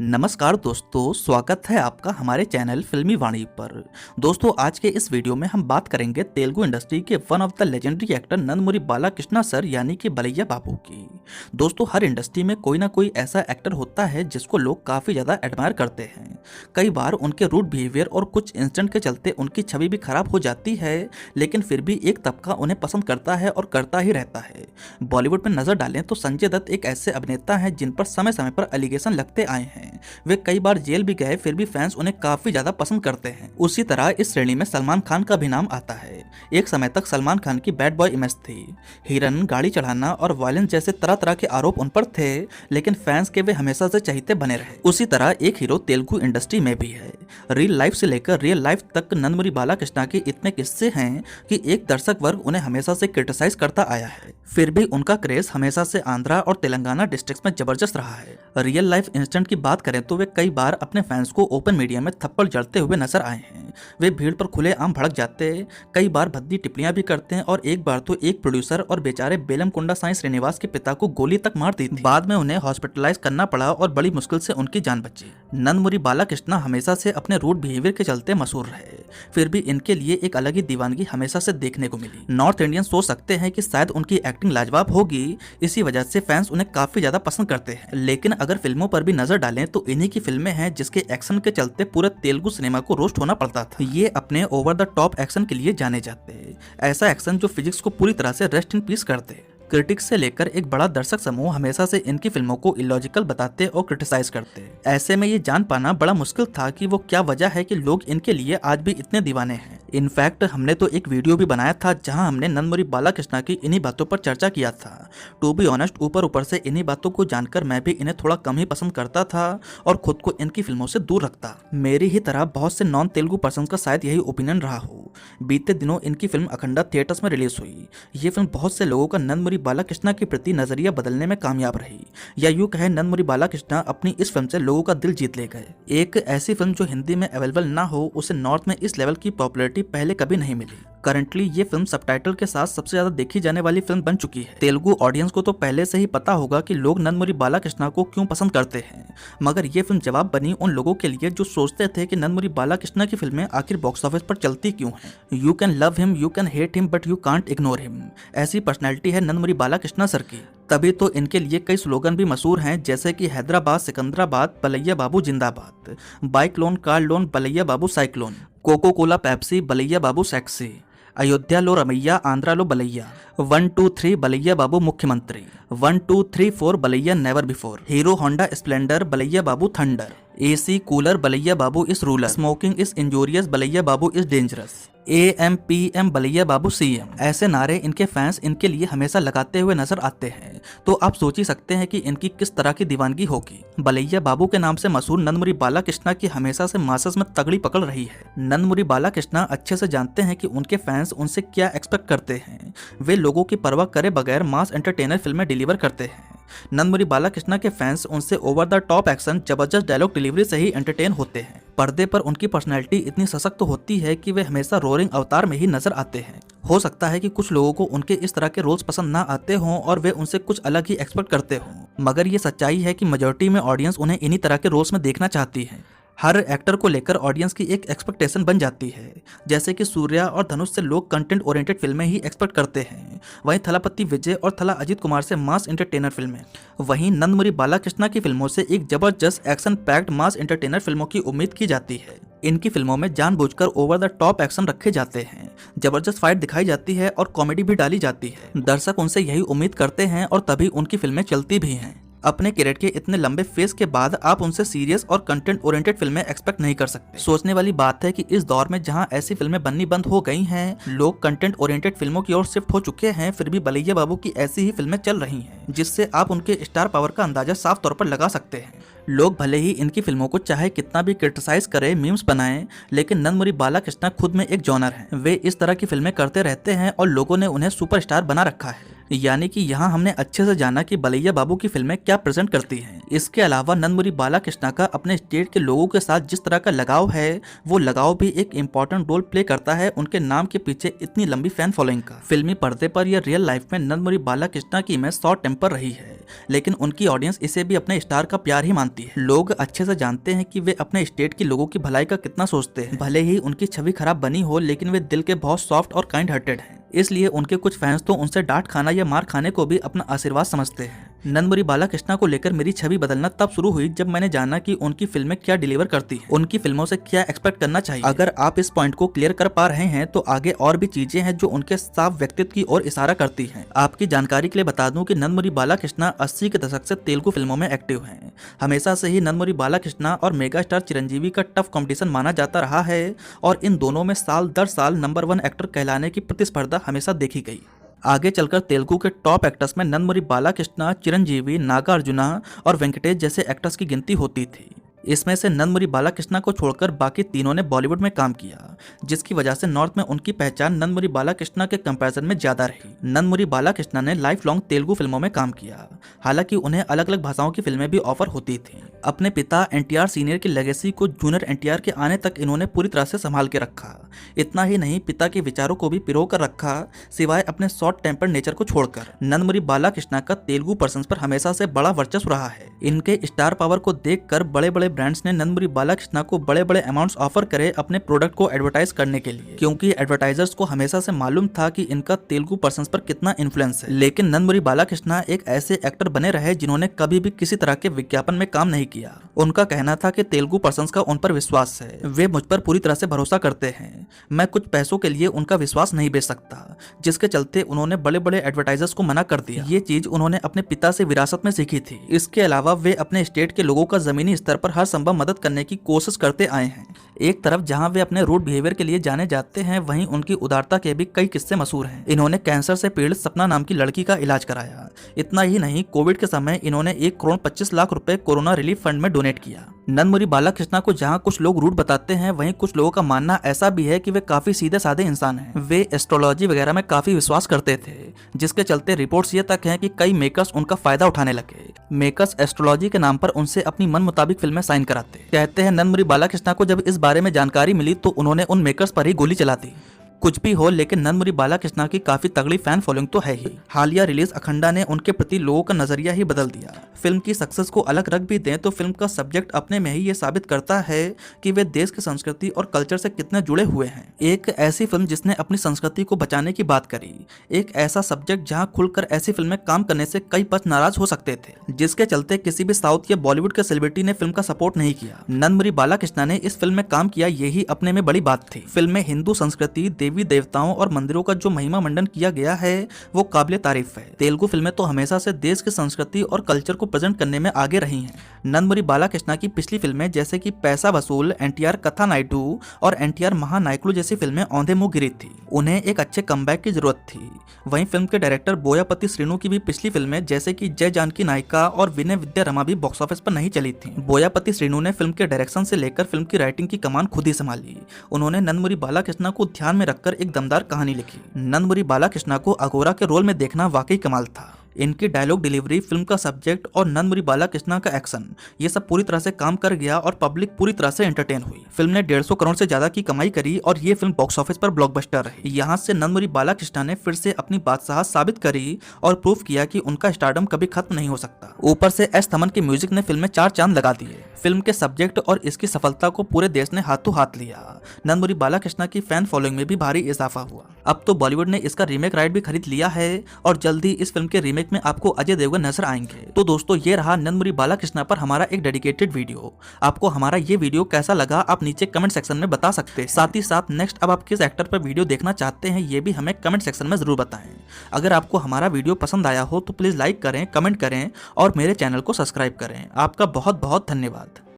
नमस्कार दोस्तों, स्वागत है आपका हमारे चैनल फिल्मी वाणी पर। दोस्तों, आज के इस वीडियो में हम बात करेंगे तेलुगु इंडस्ट्री के one of the legendary actor Nandamuri Balakrishna sir यानी कि बलैया बाबू की। दोस्तों, हर इंडस्ट्री में कोई ना कोई ऐसा एक्टर होता है जिसको लोग काफ़ी ज़्यादा एडमायर करते हैं। कई बार उनके रूड बिहेवियर और कुछ इंसिडेंट के चलते उनकी छवि भी खराब हो जाती है, लेकिन फिर भी एक तबका उन्हें पसंद करता है और करता ही रहता है। बॉलीवुड में नज़र डालें तो संजय दत्त एक ऐसे अभिनेता हैं जिन पर समय समय पर एलिगेशन लगते आए हैं। वे कई बार जेल भी गए, फिर भी फैंस उन्हें काफी ज्यादा पसंद करते हैं। उसी तरह इस श्रेणी में सलमान खान का भी नाम आता है। एक समय तक सलमान खान की बैड बॉय इमेज थी। हिरन, गाड़ी चढ़ाना और वायलेंस जैसे तरह तरह के आरोप उन पर थे, लेकिन फैंस के वे हमेशा से चहेते बने रहे। उसी तरह एक हीरो तेलुगु इंडस्ट्री में भी है। रियल लाइफ से लेकर रियल लाइफ तक नंदमुरी बालाकृष्णा के इतने किस्से हैं कि एक दर्शक वर्ग उन्हें हमेशा से क्रिटिसाइज करता आया है। फिर भी उनका क्रेज हमेशा से आंध्रा और तेलंगाना डिस्ट्रिक्ट्स में जबरदस्त रहा है। रियल लाइफ इंसिडेंट की बात करें तो वे कई बार अपने फैंस को ओपन मीडिया में थप्पड़ जड़ते हुए नजर आए हैं। वे भीड़ पर खुलेआम भड़क जाते, कई बार भद्दी टिप्पणियां भी करते हैं और एक बार तो एक प्रोड्यूसर और बेचारे बेलमकोंडा साईं श्रीनिवास के पिता को गोली तक मार दी थी। बाद में उन्हें हॉस्पिटलाइज करना पड़ा और बड़ी मुश्किल से उनकी जान बची। नंदमुरी बालाकृष्णा हमेशा से अपने रूड बिहेवियर के चलते मशहूर रहे, फिर भी इनके लिए एक अलग ही दीवानगी हमेशा से देखने को मिली। नॉर्थ इंडियन सोच सकते हैं कि शायद उनकी एक्टिंग लाजवाब होगी, इसी वजह से फैंस उन्हें काफी ज्यादा पसंद करते हैं। लेकिन अगर फिल्मों पर भी नजर डालें तो इन्हीं की फिल्में हैं जिसके एक्शन के चलते पूरे तेलुगु सिनेमा को रोस्ट होना पड़ता था। ये अपने ओवर द टॉप एक्शन के लिए जाने जाते हैं। ऐसा एक्शन जो फिजिक्स को पूरी तरह से रेस्ट इन पीस करते। क्रिटिक्स से लेकर एक बड़ा दर्शक समूह हमेशा से इनकी फिल्मों को इलॉजिकल बताते और क्रिटिसाइज करते। ऐसे में ये जान पाना बड़ा मुश्किल था कि वो क्या वजह है कि लोग इनके लिए आज भी इतने दीवाने हैं। इनफैक्ट हमने तो एक वीडियो भी बनाया था जहां हमने नंदमुरी बालाकृष्णा की इन्हीं बातों पर चर्चा किया था। टू बी ऑनेस्ट, ऊपर से इन्हीं बातों को जानकर मैं भी इन्हें थोड़ा कम ही पसंद करता था और खुद को इनकी फिल्मों से दूर रखता। मेरी ही तरह बहुत से नॉन तेलुगु पर्सन का शायद यही ओपिनियन रहा हो। बीते दिनों इनकी फिल्म अखंडा थिएटर्स में रिलीज हुई। ये फिल्म बहुत से लोगों का नंदमुरी बालाकृष्णा के प्रति नजरिया बदलने में कामयाब रही, या यूं कहे नंदमुरी बालाकृष्णा अपनी इस फिल्म से लोगों का दिल जीत ले गए। एक ऐसी फिल्म जो हिंदी में अवेलेबल ना हो, उसे नॉर्थ में इस लेवल की पॉपुलैरिटी पहले कभी नहीं मिली। करंटली ये फिल्म सबटाइटल के साथ सबसे ज्यादा देखी जाने वाली फिल्म बन चुकी है। तेलुगु ऑडियंस को तो पहले से ही पता होगा कि लोग नंदमुरी बालाकृष्णा को क्यों पसंद करते हैं, मगर ये फिल्म जवाब बनी उन लोगों के लिए जो सोचते थे कि नंदमुरी बालाकृष्णा की फिल्में आखिर बॉक्स ऑफिस पर चलती क्यों हैं। You can love him, you can hate him, but you can't ignore him. ऐसी पर्सनैलिटी है नंदमुरी बालाकृष्णा सर की। तभी तो इनके लिए कई स्लोगन भी मशहूर हैं, जैसे कि हैदराबाद सिकंदराबाद बलैया बाबू जिंदाबाद, बाइक लोन कार लोन बलैया बाबू साइक्लोन, कोको कोला पेप्सी बलैया बाबू सेक्सी, अयोध्या लो रमैया आंध्रा लो बलैया, 1 2 3 बलैया बाबू मुख्यमंत्री, 1 2 3 4 Balayya never before, Hero Honda Splendor Balayya Babu thunder, AC cooler Balayya Babu is ruler, smoking is injurious Balayya Babu is dangerous, AMPM Balayya Babu CM। ऐसे नारे इनके फैंस इनके लिए हमेशा लगाते हुए नजर आते हैं। तो आप सोच ही सकते हैं कि इनकी किस तरह की दीवानगी होगी। बलैया बाबू के नाम से मशहूर नंदमुरी बालाकृष्णा की हमेशा से मासस में तगड़ी पकड़ रही है। नंदमुरी बालाकृष्णा अच्छे से जानते हैं कि उनके फैंस उनसे क्या एक्सपेक्ट करते हैं। वे लोगों की परवाह करे बगैर मास एंटरटेनर फिल्में डिलीवर करते हैं। नंदमुरी बालाकृष्णा के फैंस उनसे ओवर द टॉप एक्शन, जबरदस्त डायलॉग डिलीवरी से ही एंटरटेन होते हैं। पर्दे पर उनकी पर्सनैलिटी इतनी सशक्त होती है कि वे हमेशा रोरिंग अवतार में ही नजर आते हैं। हो सकता है कि कुछ लोगों को उनके इस तरह के रोल्स पसंद ना आते हों और वे उनसे कुछ अलग ही एक्सपेक्ट करते हों, मगर ये सच्चाई है कि मेजॉरिटी में ऑडियंस उन्हें इन्हीं तरह के रोल्स में देखना चाहती है। हर एक्टर को लेकर ऑडियंस की एक एक्सपेक्टेशन बन जाती है। जैसे कि सूर्या और धनुष से लोग कंटेंट ओरिएंटेड फिल्में ही एक्सपेक्ट करते हैं, वहीं थलापति विजय और थला अजीत कुमार से मास एंटरटेनर फिल्में। वहीं नंदमुरी बालाकृष्णा की फिल्मों से एक जबरदस्त एक्शन पैक्ड मास एंटरटेनर फिल्मों की उम्मीद की जाती है। इनकी फिल्मों में जानबूझकर ओवर द टॉप एक्शन रखे जाते हैं, जबरदस्त फाइट दिखाई जाती है और कॉमेडी भी डाली जाती है। दर्शक उनसे यही उम्मीद करते हैं और तभी उनकी फिल्में चलती भी हैं। अपने कैरियर के इतने लंबे फेज के बाद आप उनसे सीरियस और कंटेंट ओरिएंटेड फिल्में एक्सपेक्ट नहीं कर सकते। सोचने वाली बात है कि इस दौर में जहां ऐसी फिल्में बननी बंद हो गई हैं, लोग कंटेंट ओरिएंटेड फिल्मों की ओर शिफ्ट हो चुके हैं, फिर भी बलैया बाबू की ऐसी ही फिल्में चल रही हैं, जिससे आप उनके स्टार पावर का अंदाजा साफ तौर पर लगा सकते हैं। लोग भले ही इनकी फिल्मों को चाहे कितना भी क्रिटिसाइज करें, मीम्स बनाएं, लेकिन नंदमुरी बालाकृष्णा खुद में एक जॉनर है। वे इस तरह की फिल्में करते रहते हैं और लोगों ने उन्हें सुपरस्टार बना रखा है। यानी कि यहाँ हमने अच्छे से जाना कि बलैया बाबू की फिल्में क्या प्रेजेंट करती हैं। इसके अलावा नंदमुरी बालाकृष्णा का अपने स्टेट के लोगों के साथ जिस तरह का लगाव है, वो लगाव भी एक इम्पॉर्टेंट रोल प्ले करता है उनके नाम के पीछे इतनी लंबी फैन फॉलोइंग का। फिल्मी पर्दे पर या रियल लाइफ में नंदमुरी बालाकृष्णा की इमेज शॉर्ट टेम्पर रही है, लेकिन उनकी ऑडियंस इसे भी अपने स्टार का प्यार ही मानती जानती है। लोग अच्छे से जानते हैं कि वे अपने स्टेट के लोगों की भलाई का कितना सोचते हैं। भले ही उनकी छवि खराब बनी हो, लेकिन वे दिल के बहुत सॉफ्ट और काइंड हार्टेड हैं। इसलिए उनके कुछ फैंस तो उनसे डांट खाना या मार खाने को भी अपना आशीर्वाद समझते हैं। नंदमुरी बालाकृष्णा को लेकर मेरी छवि बदलना तब शुरू हुई जब मैंने जाना कि उनकी फिल्में क्या डिलीवर करती हैं, उनकी फिल्मों से क्या एक्सपेक्ट करना चाहिए। अगर आप इस पॉइंट को क्लियर कर पा रहे हैं तो आगे और भी चीजें हैं जो उनके साफ व्यक्तित्व की ओर इशारा करती हैं। आपकी जानकारी के लिए बता दूं कि नंदमुरी बालाकृष्णा 80 के दशक से तेलुगु फिल्मों में एक्टिव हैं। हमेशा से ही नंदमुरी बालाकृष्णा और मेगा स्टार चिरंजीवी का टफ कंपटीशन माना जाता रहा है और इन दोनों में साल दर साल नंबर 1 एक्टर कहलाने की प्रतिस्पर्धा हमेशा देखी गई। आगे चलकर तेलुगु के टॉप एक्टर्स में नंदमुरी बालाकृष्णा, चिरंजीवी, नागार्जुना और वेंकटेश जैसे एक्टर्स की गिनती होती थी। इसमें से नंदमुरी बालाकृष्णा को छोड़कर बाकी तीनों ने बॉलीवुड में काम किया, जिसकी वजह से नॉर्थ में उनकी पहचान नंदमुरी बालाकृष्णा के कंपैरिजन में ज्यादा रही। नंदमुरी बालाकृष्णा ने लाइफ लॉन्ग तेलुगु फिल्मों में काम किया, हालांकि उन्हें अलग अलग भाषाओं की फिल्में भी ऑफर होती थी। अपने पिता एनटीआर सीनियर की लेगेसी को जूनियर एनटीआर के आने तक इन्होंने पूरी तरह से संभाल के रखा। इतना ही नहीं, पिता के विचारों को भी पिरो कर रखा, सिवाय अपने शॉर्ट टेम्पर नेचर को छोड़कर। नंदमुरी बालाकृष्णा का तेलुगु पर्सन्स पर हमेशा से बड़ा वर्चस्व रहा है। इनके स्टार पावर को देखकर बड़े बड़े ब्रांड्स ने नंदमुरी बालाकृष्णा को बड़े बड़े अमाउंट्स ऑफर करे अपने प्रोडक्ट को एडवर्टाइज करने के लिए, क्योंकि एडवर्टाइजर्स को हमेशा से मालूम था कि इनका तेलुगु पर्सन्स पर कितना इन्फ्लुएंस है। लेकिन नंदमुरी बालाकृष्णा एक ऐसे एक्टर बने रहे जिन्होंने कभी भी किसी तरह के विज्ञापन में काम नहीं किया। उनका कहना था कि तेलुगु पर्सन्स का उन पर विश्वास है, वे मुझ पर पूरी तरह से भरोसा करते हैं, मैं कुछ पैसों के लिए उनका विश्वास नहीं बेच सकता, जिसके चलते उन्होंने बड़े बड़े एडवर्टाइजर्स को मना कर दिया। ये चीज उन्होंने अपने पिता से विरासत में सीखी थी। इसके अलावा वे अपने स्टेट के लोगों का जमीनी स्तर पर हर संभव मदद करने की कोशिश करते आए हैं। एक तरफ जहां वे अपने रूड बिहेवियर के लिए जाने जाते हैं, वहीं उनकी उदारता के भी कई किस्से मशहूर हैं। इन्होंने कैंसर से पीड़ित सपना नाम की लड़की का इलाज कराया। इतना ही नहीं, कोविड के समय इन्होंने 1,25,00,000 रुपए कोरोना रिलीफ फंड में डोनेट किया। नंदमुरी बालाकृष्णा को जहां कुछ लोग रूड बताते हैं, वहीं कुछ लोगों का मानना ऐसा भी है कि वे काफी सीधे साधे इंसान हैं। वे एस्ट्रोलॉजी वगैरह में काफी विश्वास करते थे, जिसके चलते रिपोर्ट्स ये तक हैं कि कई मेकर्स उनका फायदा उठाने लगे। मेकर्स एस्ट्रोलॉजी के नाम पर उनसे अपनी मन मुताबिक फिल्में साइन कराते। कहते हैं नंदमुरी बालाकृष्णा को जब इस बारे में जानकारी मिली तो उन्होंने उन मेकर्स पर ही गोली चला दी। कुछ भी हो, लेकिन नंदमुरी बालाकृष्णा की काफी तगड़ी फैन फॉलोइंग तो है ही। हालिया रिलीज अखंडा ने उनके प्रति लोगों का नजरिया ही बदल दिया। फिल्म की सक्सेस को अलग रख भी दें तो फिल्म का सब्जेक्ट अपने में ही ये साबित करता है कि वे देश की संस्कृति और कल्चर से कितने जुड़े हुए हैं। एक ऐसी फिल्म जिसने अपनी संस्कृति को बचाने की बात करी, एक ऐसा सब्जेक्ट जहां खुलकर ऐसी फिल्में काम करने से कई पक्ष नाराज हो सकते थे, जिसके चलते किसी भी साउथ या बॉलीवुड के सेलिब्रिटी ने फिल्म का सपोर्ट नहीं किया। नंदमुरी बालाकृष्णा ने इस फिल्म में काम किया, यही अपने में बड़ी बात थी। फिल्म में हिंदू संस्कृति, देवी देवताओं और मंदिरों का जो महिमा मंडन किया गया है वो काबिले तारीफ है। तेलुगु फिल्में तो हमेशा से देश की संस्कृति और कल्चर को प्रेजेंट करने में आगे रही हैं। नंदमुरी बालाकृष्णा की पिछली फिल्में जैसे कि पैसा वसूल, एनटीआर कथा नायडू और एनटीआर महानायकुलु जैसी फिल्में औंधे मुंह गिरी थी। उन्हें एक अच्छे कमबैक की जरूरत थी। वहीं फिल्म के डायरेक्टर बोयापति श्रीनु की भी पिछली फिल्में जैसे कि जय जानकी नायिका और विनय विद्या रमा भी बॉक्स ऑफिस पर नहीं चली थी। बोयापति श्रीनु ने फिल्म के डायरेक्शन से लेकर फिल्म की राइटिंग की कमान खुद ही संभाली। उन्होंने नंदमुरी बालाकृष्णा को ध्यान में रखकर एक दमदार कहानी लिखी। नंदमुरी बालाकृष्णा को अघोरा के रोल में देखना वाकई कमाल था। इनकी डायलॉग डिलीवरी, फिल्म का सब्जेक्ट और नंदमुरी बालाकृष्णा का एक्शन, ये सब पूरी तरह से काम कर गया और पब्लिक पूरी तरह से एंटरटेन हुई। फिल्म ने 150 करोड़ से ज्यादा की कमाई करी और ये फिल्म बॉक्स ऑफिस पर ब्लॉकबस्टर रही। यहाँ से नंदमुरी बालाकृष्णा ने फिर से अपनी बादशाह साबित करी और प्रूफ किया कि उनका स्टारडम कभी खत्म नहीं हो सकता। ऊपर से एस थमन के म्यूजिक ने फिल्म में 4 चांद लगा दिए। फिल्म के सब्जेक्ट और इसकी सफलता को पूरे देश ने हाथों हाथ लिया। नंदमुरी बालाकृष्णा की फैन फॉलोइंग में भी भारी इजाफा हुआ। अब तो बॉलीवुड ने इसका रीमेक राइट भी खरीद लिया है और जल्दी इस फिल्म के रीमेक में आपको अजय देवगन नजर आएंगे। तो दोस्तों, ये रहा नंदमुरी बालाकृष्णा पर हमारा एक डेडिकेटेड वीडियो। आपको हमारा ये वीडियो कैसा लगा आप नीचे कमेंट सेक्शन में बता सकते हैं। साथ ही साथ नेक्स्ट अब आप किस एक्टर पर वीडियो देखना चाहते हैं ये भी हमें कमेंट सेक्शन में जरूर बताएं। अगर आपको हमारा वीडियो पसंद आया हो तो प्लीज लाइक करें, कमेंट करें और मेरे चैनल को सब्सक्राइब करें। आपका बहुत बहुत धन्यवाद।